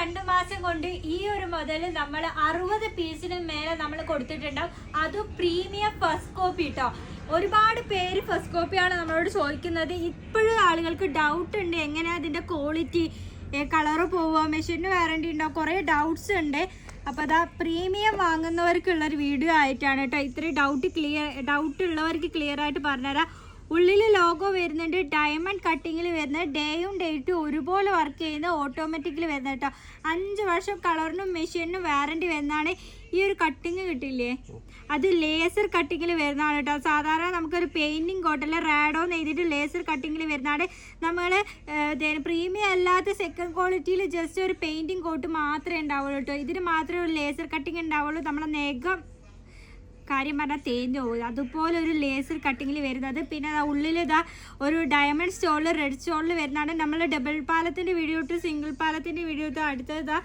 2 മാസം കൊണ്ട് ഈ ഒരു മുതൽ നമ്മൾ 60 പീസിന് മേലെ നമ്മൾ കൊടുത്തിട്ടുണ്ടാവും. അത് പ്രീമിയം ഫസ്റ്റ് കോപ്പി കേട്ടോ. ഒരുപാട് പേര് ഫസ്റ്റ് കോപ്പിയാണ് നമ്മളോട് ചോദിക്കുന്നത്. ഇപ്പോഴും ആളുകൾക്ക് ഡൗട്ട് ഉണ്ട്, എങ്ങനെയാ അതിന്റെ ക്വാളിറ്റി, കളറ് പോവുക, മെഷീന് വാറണ്ടി ഉണ്ടോ, കുറേ ഡൗട്ട്സ് ഉണ്ട്. അപ്പോൾ അതാ പ്രീമിയം വാങ്ങുന്നവർക്കുള്ളൊരു വീഡിയോ ആയിട്ടാണ് കേട്ടോ. ഇത്രയും ഡൗട്ട് ഉള്ളവർക്ക് ക്ലിയർ ആയിട്ട് പറഞ്ഞുതരാം. ഉള്ളിൽ ലോഗോ വരുന്നുണ്ട്, ഡയമണ്ട് കട്ടിങ്ങിൽ വരുന്നത്, ഡേയും ഡേറ്റും ഒരുപോലെ വർക്ക് ചെയ്യുന്ന ഓട്ടോമാറ്റിക്കലി വരുന്നത് കേട്ടോ. 5 വർഷം കളറിനും മെഷീനിനും വാറണ്ടി വരുന്നതാണ്. ഈ ഒരു കട്ടിങ് കിട്ടില്ലേ, അത് ലേസർ കട്ടിങ്ങിൽ വരുന്നതാണ് കേട്ടോ. സാധാരണ നമുക്കൊരു പെയിൻറ്റിങ് കോട്ടല്ല റാഡോ നെയ്തിട്ട് ലേസർ കട്ടിങ്ങിൽ വരുന്നതാണ്. നമ്മൾ പ്രീമിയം അല്ലാത്ത സെക്കൻഡ് ക്വാളിറ്റിയിൽ ജസ്റ്റ് ഒരു പെയിൻറ്റിങ് കോട്ട് മാത്രമേ ഉണ്ടാവുള്ളൂ കേട്ടോ. ഇതിന് മാത്രമേ ഒരു ലേസർ കട്ടിങ് ഉണ്ടാവുള്ളൂ. നമ്മളെ നെഗം കാര്യം പറഞ്ഞാൽ തേഞ്ഞു പോകും, അതുപോലെ ഒരു ലേസർ കട്ടിങ്ങിൽ വരുന്നത്. പിന്നെ ഉള്ളിൽ ഇതാ ഒരു ഡയമണ്ട് സ്റ്റോളിൽ റെഡ് സ്റ്റോളിൽ വരുന്നതാണ്. നമ്മൾ ഡബിൾ പാലത്തിൻ്റെ വീഡിയോ ഇട്ട് സിംഗിൾ പാലത്തിൻ്റെ വീഡിയോ ഇട്ട് അടുത്തത് ഇതാ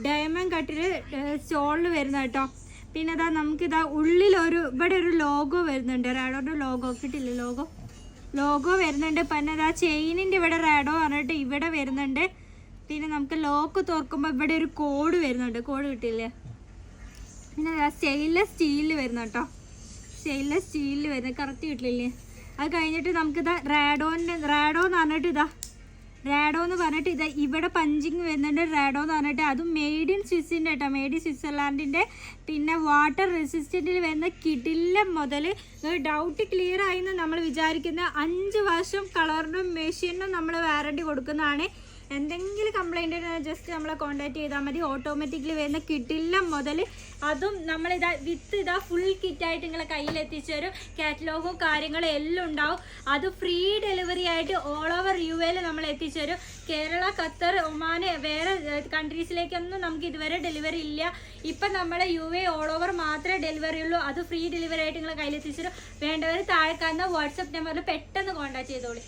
ഡയമണ്ട് കട്ടിൽ സ്റ്റോളിൽ വരുന്നത് കേട്ടോ. പിന്നെ ഇതാ നമുക്കിതാ ഉള്ളിലൊരു ഇവിടെ ഒരു ലോഗോ വരുന്നുണ്ട്, റാഡോൻ്റെ ലോഗോ കിട്ടില്ല, ലോഗോ വരുന്നുണ്ട്. പിന്നെ ഇതാ ചെയിനിൻ്റെ ഇവിടെ റാഡോ പറഞ്ഞിട്ട് ഇവിടെ വരുന്നുണ്ട്. പിന്നെ നമുക്ക് ലോക്ക് തുറക്കുമ്പോൾ ഇവിടെ ഒരു കോഡ് വരുന്നുണ്ട്, കോഡ് കിട്ടില്ലേ. പിന്നെ സ്റ്റെയിൻലെസ് സ്റ്റീലിൽ വരുന്ന കേട്ടോ, സ്റ്റെയിൻലെസ് സ്റ്റീലിൽ വരുന്നത് കറക്റ്റ് കിട്ടില്ലേ. അത് കഴിഞ്ഞിട്ട് നമുക്കിതാ റാഡോ എന്ന് പറഞ്ഞിട്ട് റാഡോ എന്ന് പറഞ്ഞിട്ട് ഇവിടെ പഞ്ചിങ് വരുന്നുണ്ട്. റാഡോ എന്ന് പറഞ്ഞിട്ട് അതും മെയ്ഡ് ഇൻ സ്വിസ്സിൻ്റെ കേട്ടോ, മെയ്ഡ് ഇൻ സ്വിറ്റ്സർലാൻഡിൻ്റെ. പിന്നെ വാട്ടർ റെസിസ്റ്റൻറ്റിൽ വരുന്ന കിടില്ല മുതൽ ഡൗട്ട് ക്ലിയർ ആയിന്ന് നമ്മൾ വിചാരിക്കുന്ന 5 വർഷം കളറിനും മെഷീനും നമ്മൾ വാറണ്ടി കൊടുക്കുന്നതാണ്. എന്തെങ്കിലും കംപ്ലൈൻറ്റ് ജസ്റ്റ് നമ്മളെ കോൺടാക്ട് ചെയ്താൽ മതി. ഓട്ടോമാറ്റിക്കലി വരുന്ന കിട്ടില്ല മുതൽ അതും നമ്മളിതാ വിത്ത് ഫുൾ കിറ്റായിട്ട് നിങ്ങളെ കയ്യിൽ എത്തിച്ചു തരും. കാറ്റലോഗും കാര്യങ്ങളും എല്ലാം ഉണ്ടാവും. അത് ഫ്രീ ഡെലിവറി ആയിട്ട് ഓൾ ഓവർ UAE നമ്മൾ എത്തിച്ചു തരും. കേരള, ഖത്തർ, ഒമാന്, വേറെ കൺട്രീസിലേക്കൊന്നും നമുക്ക് ഇതുവരെ ഡെലിവറി ഇല്ല. ഇപ്പം നമ്മളെ UAE ഓൾ ഓവർ മാത്രമേ ഡെലിവറി ഉള്ളൂ. അത് ഫ്രീ ഡെലിവറി ആയിട്ട് നിങ്ങളെ കയ്യിൽ എത്തിച്ചു തരും. വേണ്ടവർ താഴെ കാണുന്ന വാട്സപ്പ് നമ്പറിൽ പെട്ടെന്ന് കോൺടാക്ട് ചെയ്തോളൂ.